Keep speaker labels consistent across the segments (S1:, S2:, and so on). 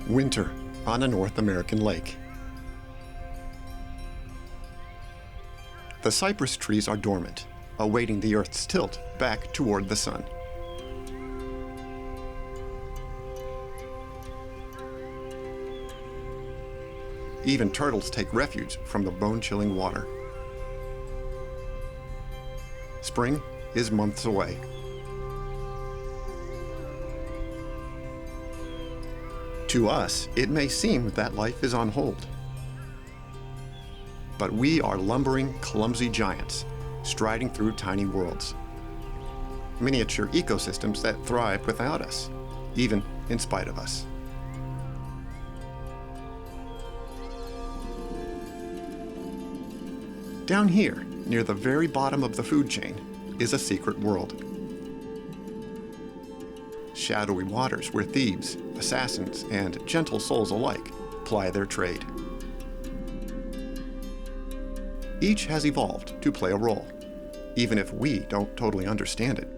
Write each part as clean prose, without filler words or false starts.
S1: Winter on a North American lake. The cypress trees are dormant, awaiting the Earth's tilt back toward the sun. Even turtles take refuge from the bone-chilling water. Spring is months away. To us, it may seem that life is on hold. But we are lumbering, clumsy giants, striding through tiny worlds. Miniature ecosystems that thrive without us, even in spite of us. Down here, near the very bottom of the food chain, is a secret world. Shadowy waters where thieves, assassins, and gentle souls alike ply their trade. Each has evolved to play a role, even if we don't totally understand it.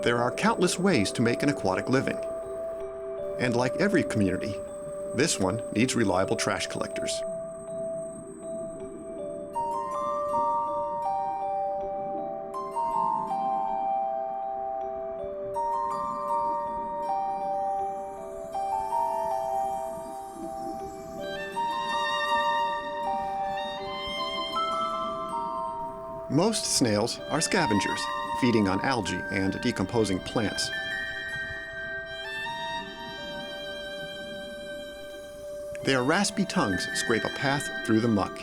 S1: There are countless ways to make an aquatic living. And like every community, this one needs reliable trash collectors. Most snails are scavengers, feeding on algae and decomposing plants. Their raspy tongues scrape a path through the muck.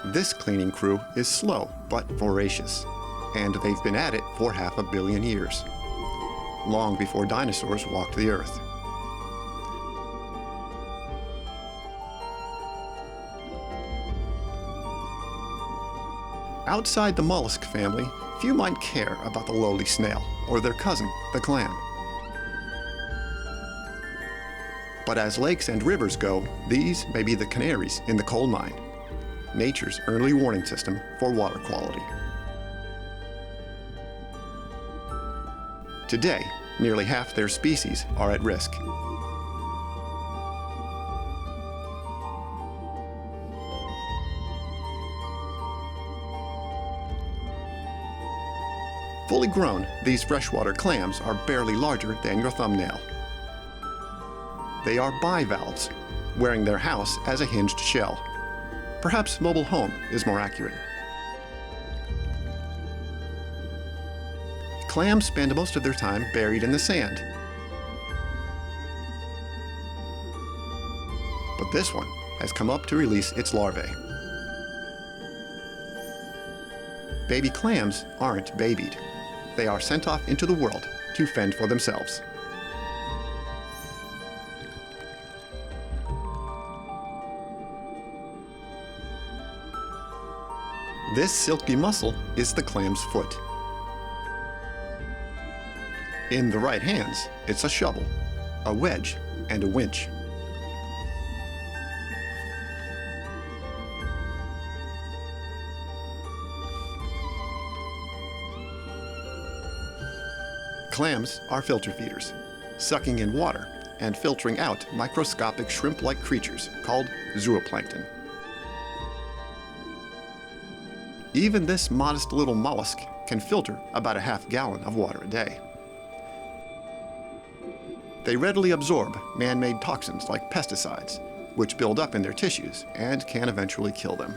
S1: This cleaning crew is slow but voracious, and they've been at it for 500 million years, long before dinosaurs walked the earth. Outside the mollusk family, few might care about the lowly snail or their cousin, the clam. But as lakes and rivers go, these may be the canaries in the coal mine, nature's early warning system for water quality. Today, nearly half their species are at risk. Fully grown, these freshwater clams are barely larger than your thumbnail. They are bivalves, wearing their house as a hinged shell. Perhaps mobile home is more accurate. Clams spend most of their time buried in the sand. But this one has come up to release its larvae. Baby clams aren't babied. They are sent off into the world to fend for themselves. This silky muscle is the clam's foot. In the right hands, it's a shovel, a wedge, and a winch. Clams are filter feeders, sucking in water and filtering out microscopic shrimp-like creatures called zooplankton. Even this modest little mollusk can filter about a half gallon of water a day. They readily absorb man-made toxins like pesticides, which build up in their tissues and can eventually kill them.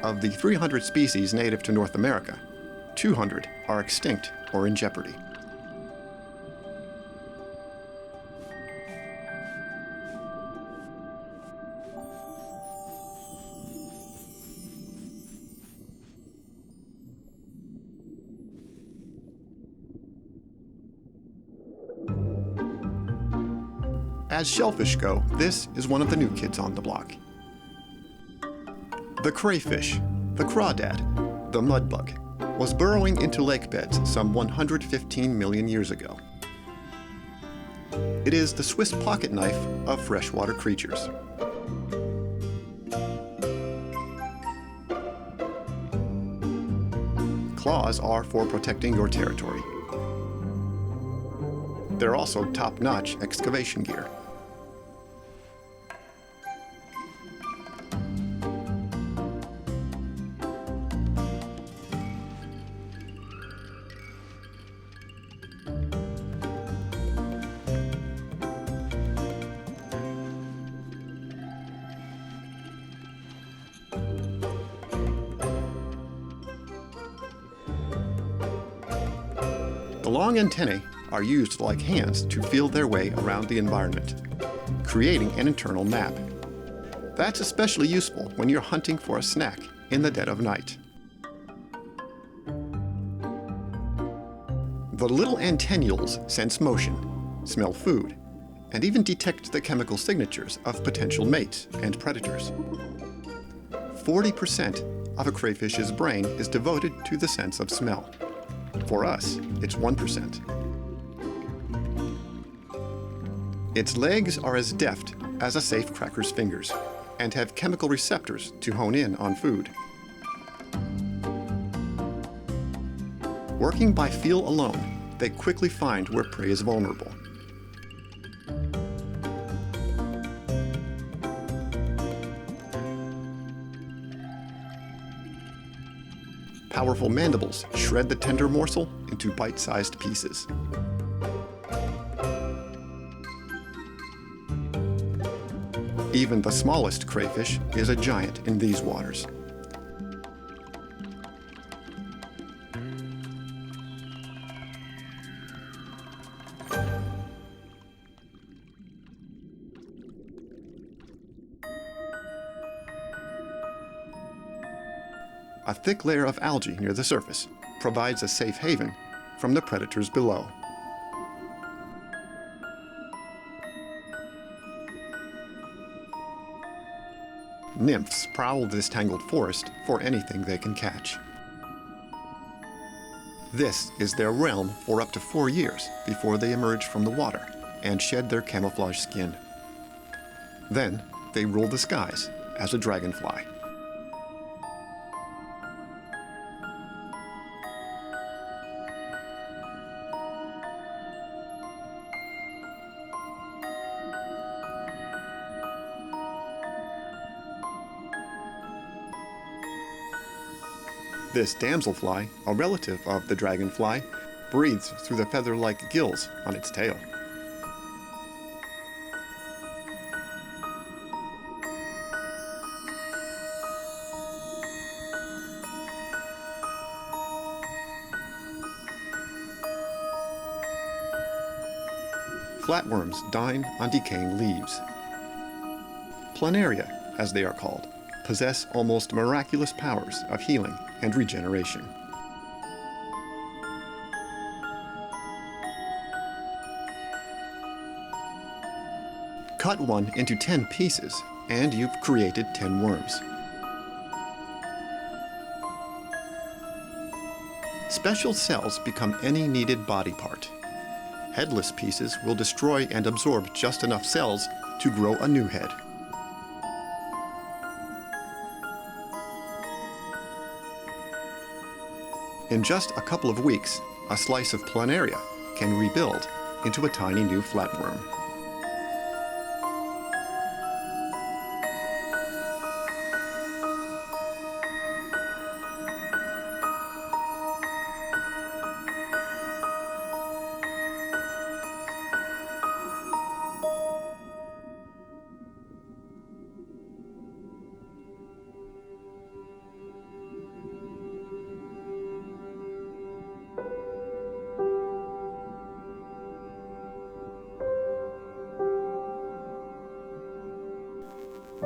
S1: Of the 300 species native to North America, 200 are extinct or in jeopardy. As shellfish go, this is one of the new kids on the block. The crayfish, the crawdad, the mudbug, was burrowing into lake beds some 115 million years ago. It is the Swiss pocket knife of freshwater creatures. Claws are for protecting your territory. They're also top-notch excavation gear. The long antennae are used like hands to feel their way around the environment, creating an internal map. That's especially useful when you're hunting for a snack in the dead of night. The little antennules sense motion, smell food, and even detect the chemical signatures of potential mates and predators. 40% of a crayfish's brain is devoted to the sense of smell. For us, it's 1%. Its legs are as deft as a safecracker's fingers and have chemical receptors to hone in on food. Working by feel alone, they quickly find where prey is vulnerable. Powerful mandibles shred the tender morsel into bite-sized pieces. Even the smallest crayfish is a giant in these waters. A thick layer of algae near the surface provides a safe haven from the predators below. Nymphs prowl this tangled forest for anything they can catch. This is their realm for up to 4 years before they emerge from the water and shed their camouflage skin. Then they rule the skies as a dragonfly. This damselfly, a relative of the dragonfly, breathes through the feather-like gills on its tail. Flatworms dine on decaying leaves. Planaria, as they are called, possess almost miraculous powers of healing and regeneration. Cut one into 10 pieces, and you've created 10 worms. Special cells become any needed body part. Headless pieces will destroy and absorb just enough cells to grow a new head. In just a couple of weeks, a slice of planaria can rebuild into a tiny new flatworm.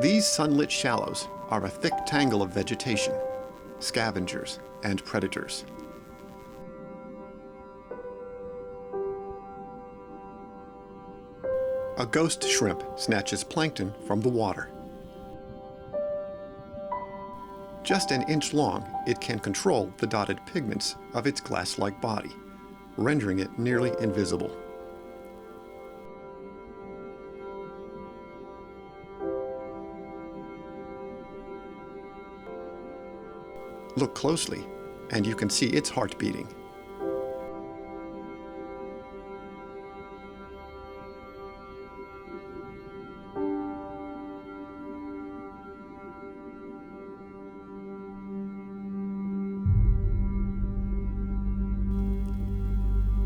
S1: These sunlit shallows are a thick tangle of vegetation, scavengers, and predators. A ghost shrimp snatches plankton from the water. Just an inch long, it can control the dotted pigments of its glass-like body, rendering it nearly invisible. Look closely, and you can see its heart beating.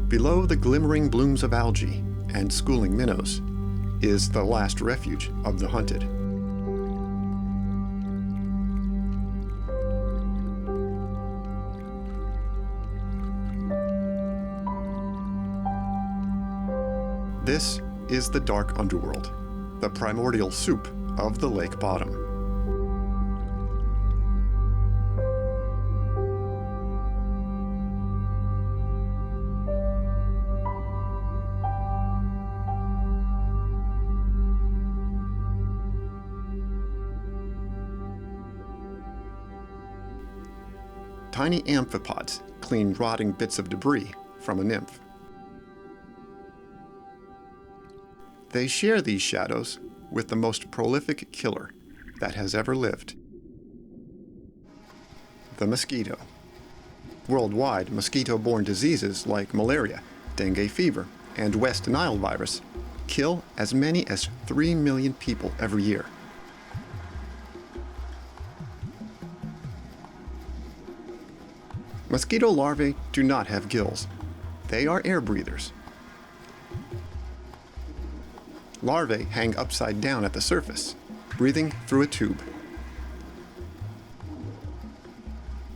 S1: Below the glimmering blooms of algae and schooling minnows is the last refuge of the hunted. This is the dark underworld, the primordial soup of the lake bottom. Tiny amphipods clean rotting bits of debris from a nymph. They share these shadows with the most prolific killer that has ever lived, the mosquito. Worldwide, mosquito-borne diseases like malaria, dengue fever, and West Nile virus kill as many as 3 million people every year. Mosquito larvae do not have gills. They are air breathers. Larvae hang upside down at the surface, breathing through a tube.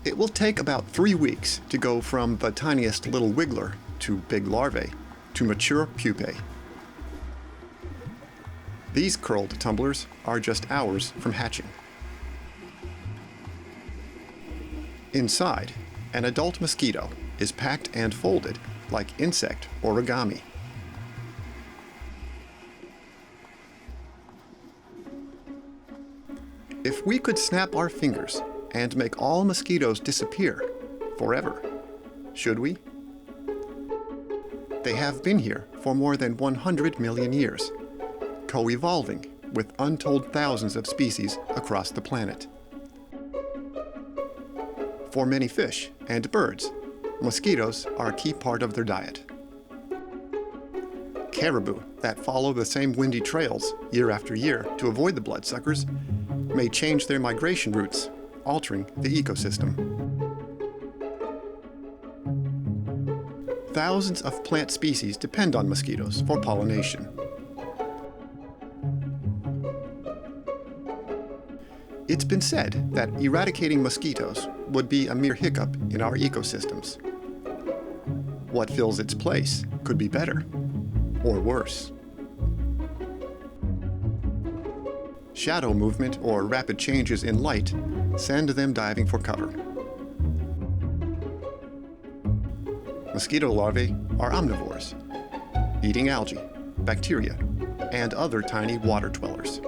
S1: It will take about 3 weeks to go from the tiniest little wiggler to big larvae to mature pupae. These curled tumblers are just hours from hatching. Inside, an adult mosquito is packed and folded like insect origami. If we could snap our fingers and make all mosquitoes disappear forever, should we? They have been here for more than 100 million years, co-evolving with untold thousands of species across the planet. For many fish and birds, mosquitoes are a key part of their diet. Caribou that follow the same windy trails year after year to avoid the bloodsuckers may change their migration routes, altering the ecosystem. Thousands of plant species depend on mosquitoes for pollination. It's been said that eradicating mosquitoes would be a mere hiccup in our ecosystems. What fills its place could be better or worse. Shadow movement or rapid changes in light send them diving for cover. Mosquito larvae are omnivores, eating algae, bacteria, and other tiny water dwellers.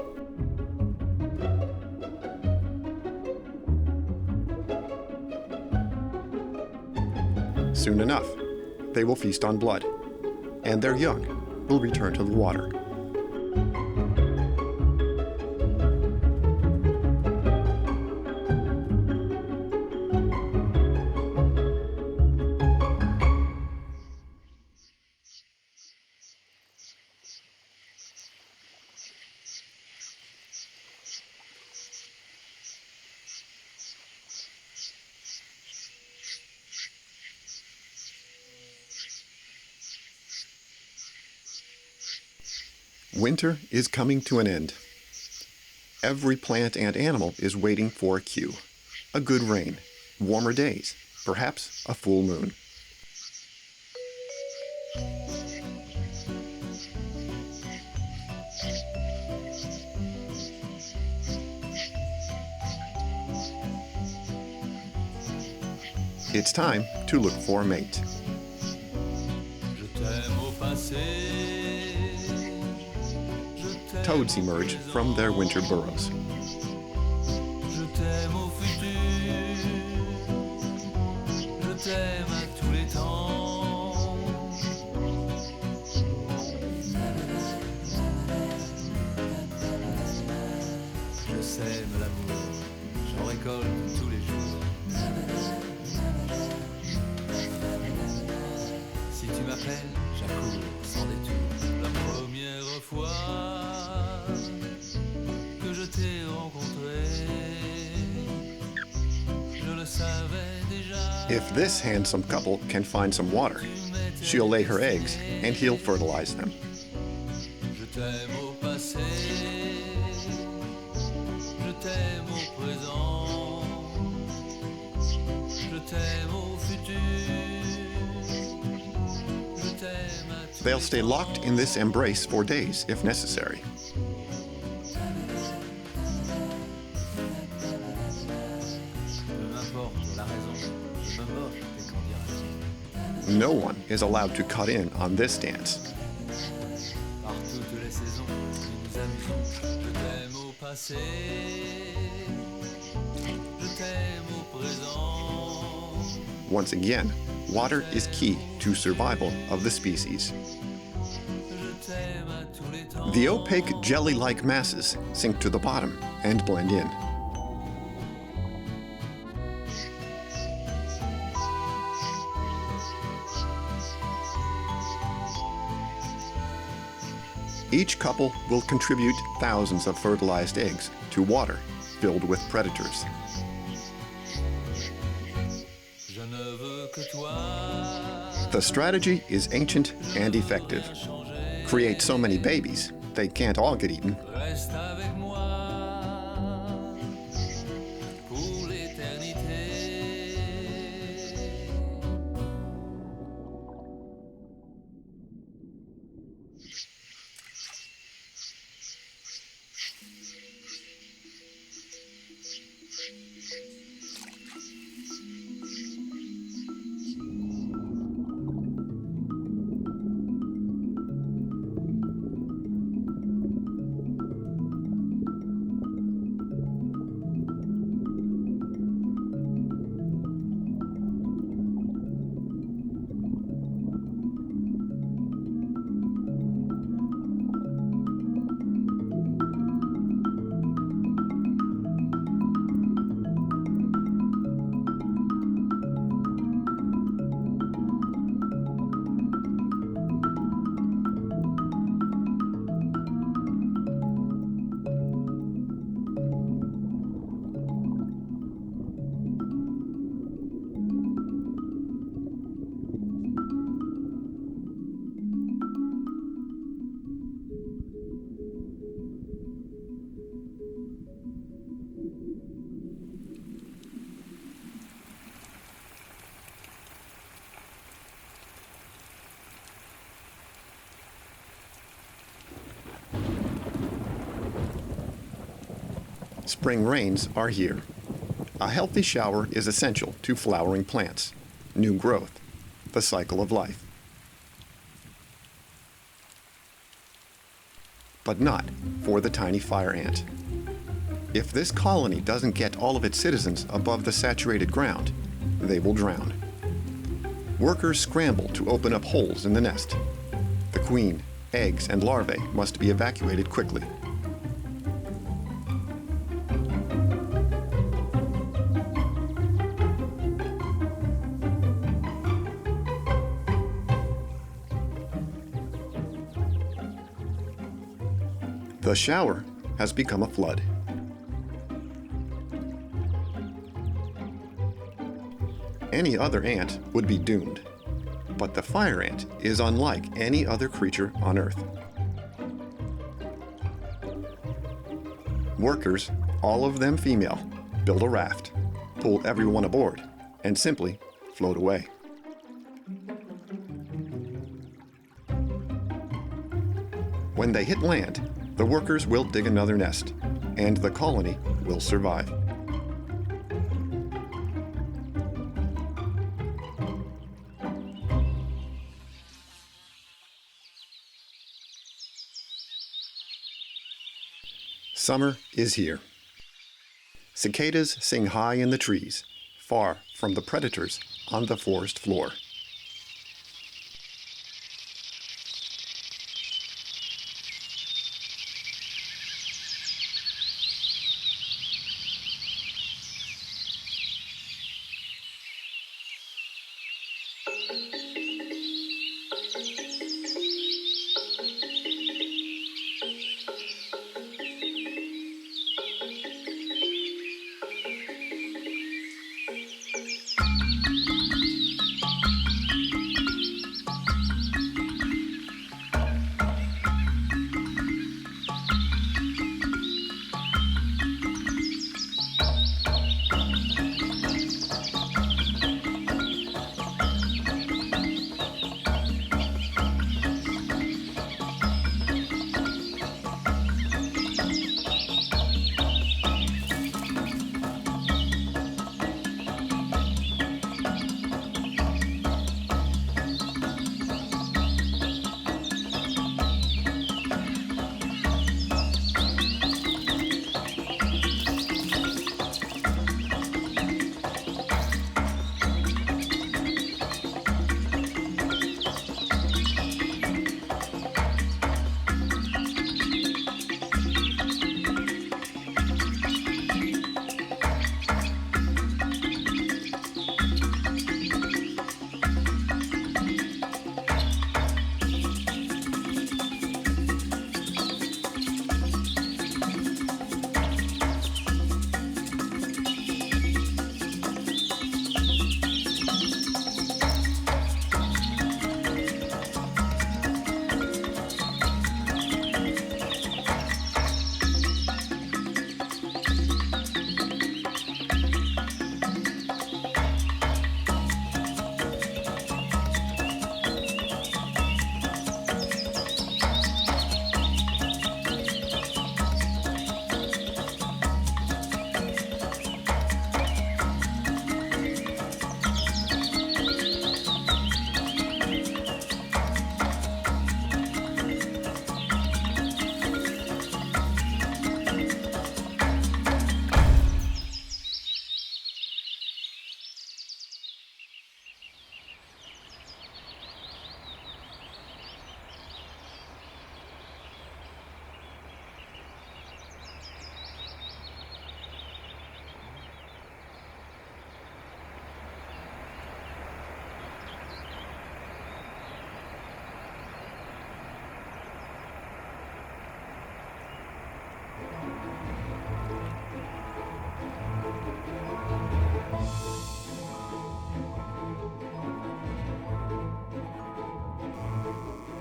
S1: Soon enough, they will feast on blood, and their young will return to the water. Winter is coming to an end. Every plant and animal is waiting for a cue. A good rain, warmer days, perhaps a full moon. It's time to look for a mate. Toads emerge from their winter burrows.
S2: Je sème l'amour, j'en récolte tous les jours. fait, j'accours sans détour. La première fois que je t'ai rencontré, je le savais déjà.
S1: If this handsome couple can find some water, she'll lay her eggs and he'll fertilize them.
S2: Je t'aime au passé, je t'aime au présent, je t'aime au futur, je t'aime à tous
S1: They'll
S2: les
S1: stay locked in this embrace for days if necessary.
S2: Peu m'importe la raison, je me moque des candidates.
S1: No one is allowed to cut in on this dance.
S2: Par toutes les saisons, nous nous amusons. Je t'aime au passé, je t'aime au présent.
S1: Once again, water is key to survival of the species.
S2: Je t'aime à tous les temps.
S1: The opaque jelly-like masses sink to the bottom and blend in. Each couple will contribute thousands of fertilized eggs to water filled with predators.
S2: Je ne veux que toi.
S1: The strategy is ancient and effective. Create so many babies, they can't all get eaten.
S2: Reste avec moi pour l'éternité.
S1: Spring rains are here. A healthy shower is essential to flowering plants, new growth, the cycle of life. But not for the tiny fire ant. If this colony doesn't get all of its citizens above the saturated ground, they will drown. Workers scramble to open up holes in the nest. The queen, eggs, and larvae must be evacuated quickly. The shower has become a flood. Any other ant would be doomed, but the fire ant is unlike any other creature on Earth. Workers, all of them female, build a raft, pull everyone aboard, and simply float away. When they hit land, the workers will dig another nest, and the colony will survive. Summer is here. Cicadas sing high in the trees, far from the predators on the forest floor.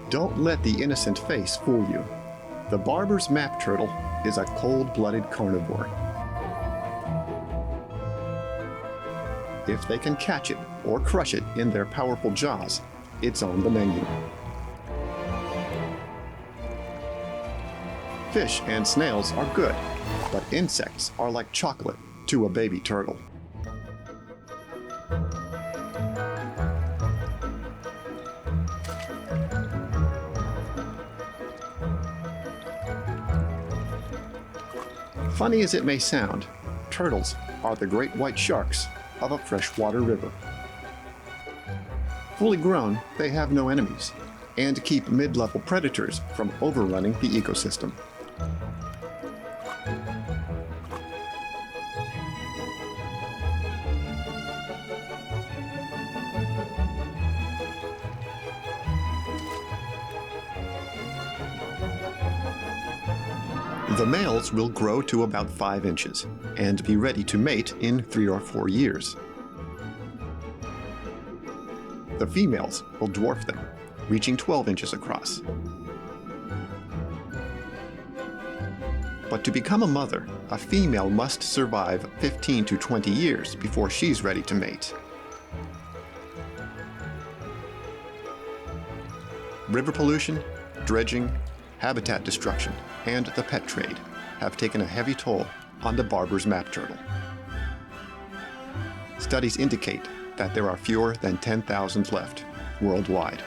S1: Don't let the innocent face fool you. The barber's map turtle is a cold-blooded carnivore. If they can catch it or crush it in their powerful jaws, it's on the menu. Fish and snails are good, but insects are like chocolate to a baby turtle. Funny as it may sound, turtles are the great white sharks of a freshwater river. Fully grown, they have no enemies and keep mid-level predators from overrunning the ecosystem. The males will grow to about 5 inches and be ready to mate in 3 or 4 years. The females will dwarf them, reaching 12 inches across. But to become a mother, a female must survive 15 to 20 years before she's ready to mate. River pollution, dredging, habitat destruction, and the pet trade have taken a heavy toll on the barber's map turtle. Studies indicate that there are fewer than 10,000 left worldwide.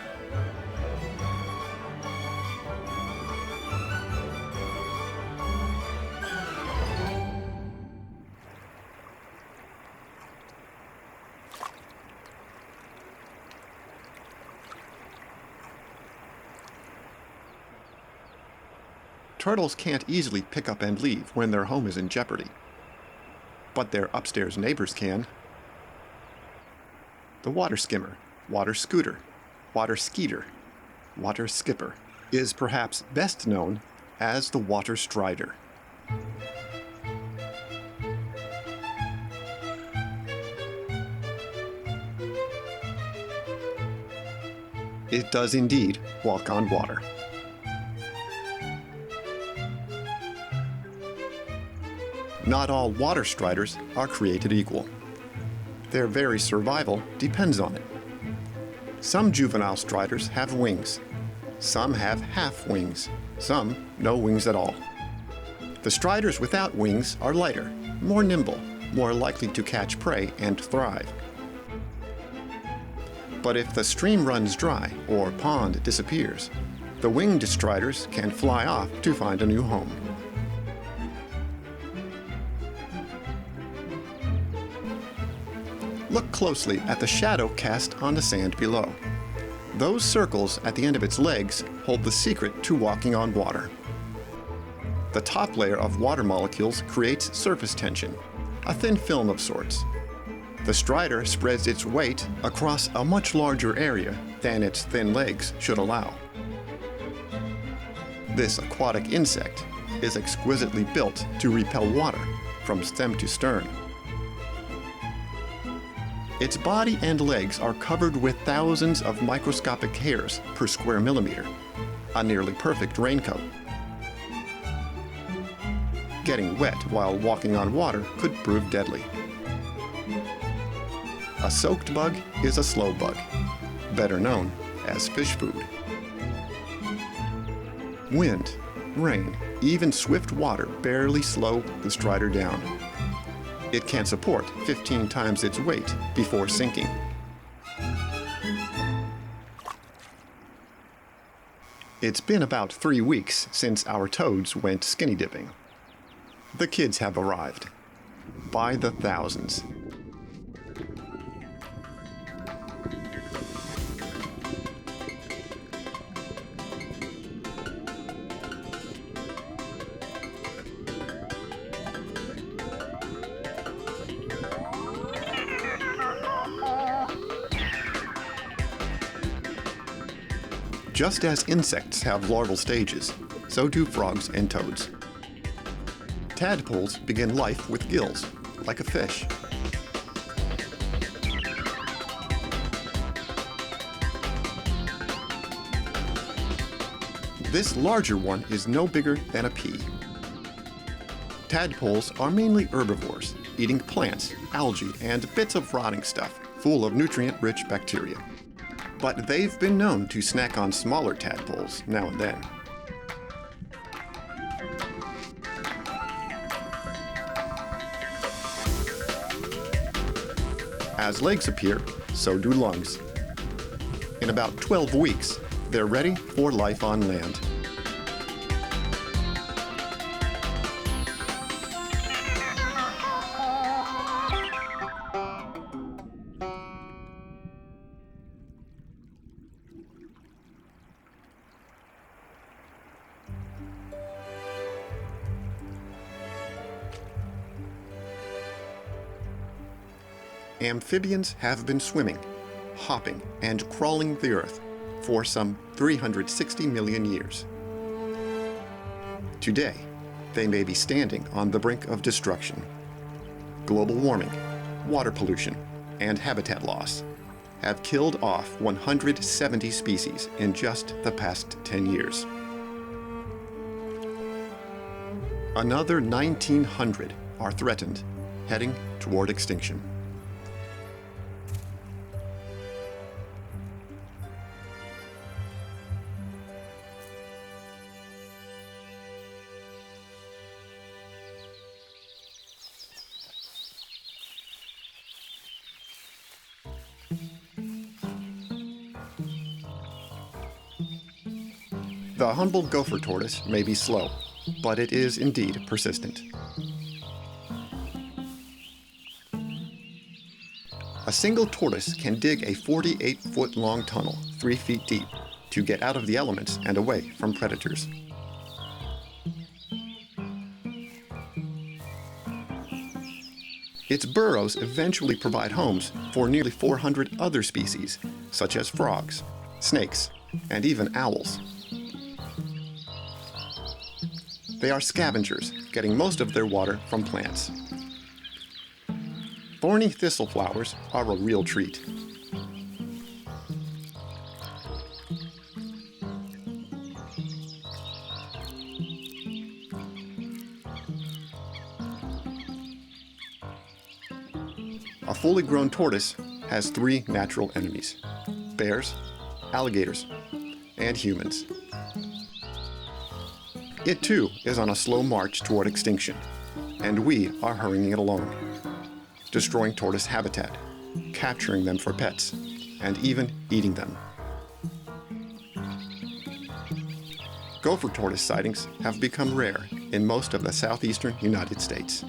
S1: Turtles can't easily pick up and leave when their home is in jeopardy. But their upstairs neighbors can. The water skimmer, water scooter, water skeeter, water skipper is perhaps best known as the water strider. It does indeed walk on water. Not all water striders are created equal. Their very survival depends on it. Some juvenile striders have wings. Some have half wings. Some no wings at all. The striders without wings are lighter, more nimble, more likely to catch prey and thrive. But if the stream runs dry or pond disappears, the winged striders can fly off to find a new home. Look closely at the shadow cast on the sand below. Those circles at the end of its legs hold the secret to walking on water. The top layer of water molecules creates surface tension, a thin film of sorts. The strider spreads its weight across a much larger area than its thin legs should allow. This aquatic insect is exquisitely built to repel water from stem to stern. Its body and legs are covered with thousands of microscopic hairs per square millimeter, a nearly perfect raincoat. Getting wet while walking on water could prove deadly. A soaked bug is a slow bug, better known as fish food. Wind, rain, even swift water barely slow the strider down. It can support 15 times its weight before sinking. It's been about 3 weeks since our toads went skinny dipping. The kids have arrived, by the thousands. Just as insects have larval stages, so do frogs and toads. Tadpoles begin life with gills, like a fish. This larger one is no bigger than a pea. Tadpoles are mainly herbivores, eating plants, algae, and bits of rotting stuff, full of nutrient-rich bacteria. But they've been known to snack on smaller tadpoles now and then. As legs appear, so do lungs. In about 12 weeks, they're ready for life on land. Amphibians have been swimming, hopping, and crawling the Earth for some 360 million years. Today, they may be standing on the brink of destruction. Global warming, water pollution, and habitat loss have killed off 170 species in just the past 10 years. Another 1,900 are threatened, heading toward extinction. The humble gopher tortoise may be slow, but it is indeed persistent. A single tortoise can dig a 48-foot-long tunnel 3 feet deep to get out of the elements and away from predators. Its burrows eventually provide homes for nearly 400 other species, such as frogs, snakes, and even owls. They are scavengers, getting most of their water from plants. Thorny thistle flowers are a real treat. A fully grown tortoise has 3 natural enemies: bears, alligators, and humans. It too is on a slow march toward extinction, and we are hurrying it along, destroying tortoise habitat, capturing them for pets, and even eating them. Gopher tortoise sightings have become rare in most of the southeastern United States.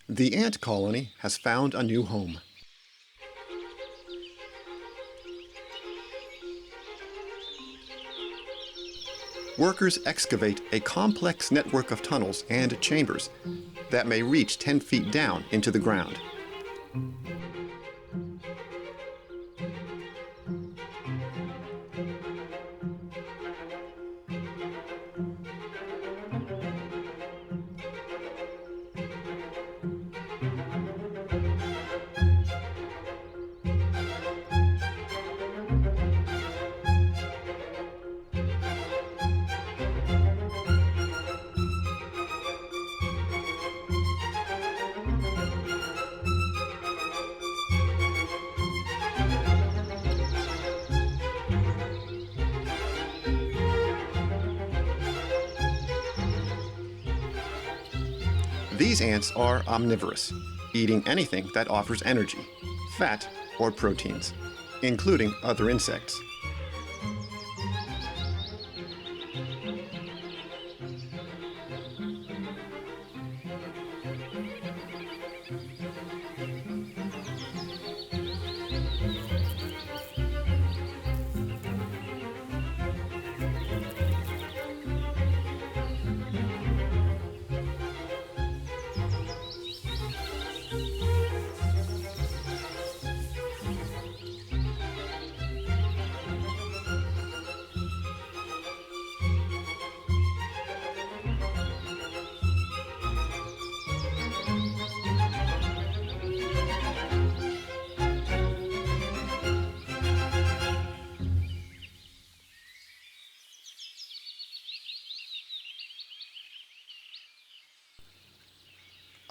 S1: The ant colony has found a new home. Workers excavate a complex network of tunnels and chambers that may reach 10 feet down into the ground. These ants are omnivorous, eating anything that offers energy, fat, or proteins, including other insects.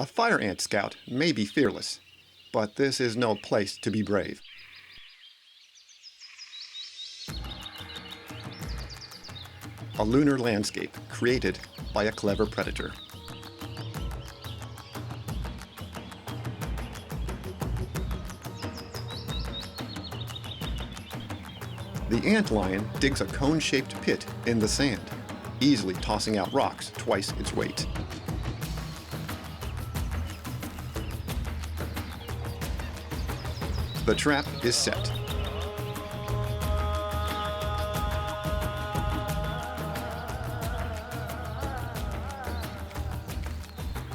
S1: A fire ant scout may be fearless, but this is no place to be brave. A lunar landscape created by a clever predator. The antlion digs a cone-shaped pit in the sand, easily tossing out rocks twice its weight. The trap is set.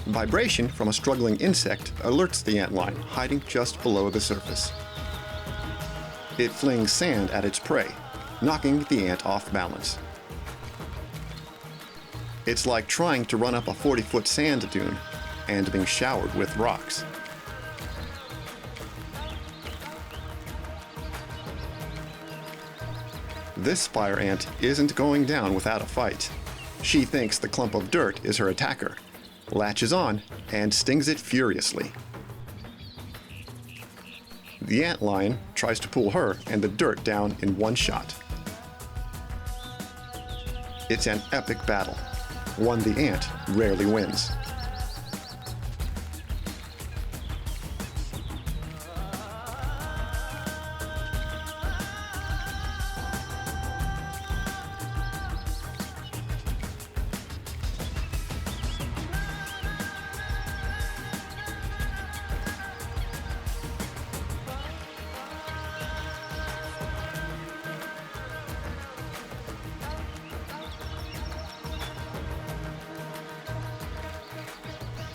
S1: Vibration from a struggling insect alerts the antlion hiding just below the surface. It flings sand at its prey, knocking the ant off balance. It's like trying to run up a 40-foot sand dune and being showered with rocks. This fire ant isn't going down without a fight. She thinks the clump of dirt is her attacker, latches on, and stings it furiously. The antlion tries to pull her and the dirt down in one shot. It's an epic battle, one the ant rarely wins.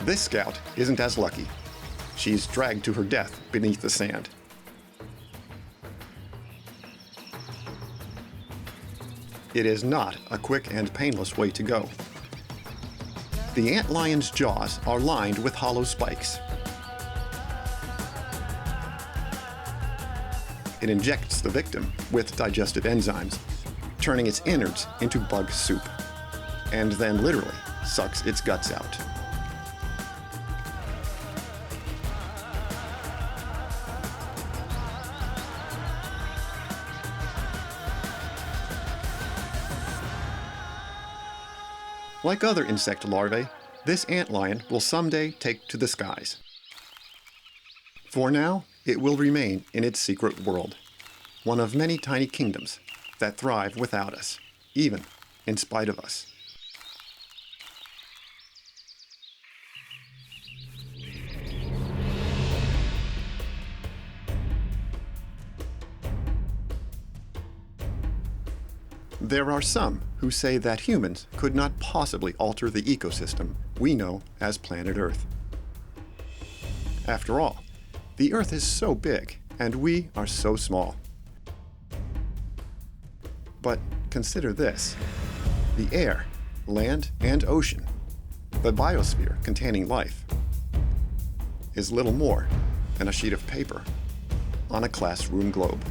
S1: This scout isn't as lucky. She's dragged to her death beneath the sand. It is not a quick and painless way to go. The antlion's jaws are lined with hollow spikes. It injects the victim with digestive enzymes, turning its innards into bug soup, and then literally sucks its guts out. Like other insect larvae, this antlion will someday take to the skies. For now, it will remain in its secret world, one of many tiny kingdoms that thrive without us, even in spite of us. There are some who say that humans could not possibly alter the ecosystem we know as planet Earth. After all, the Earth is so big and we are so small. But consider this: the air, land, and ocean, the biosphere containing life, is little more than a sheet of paper on a classroom globe.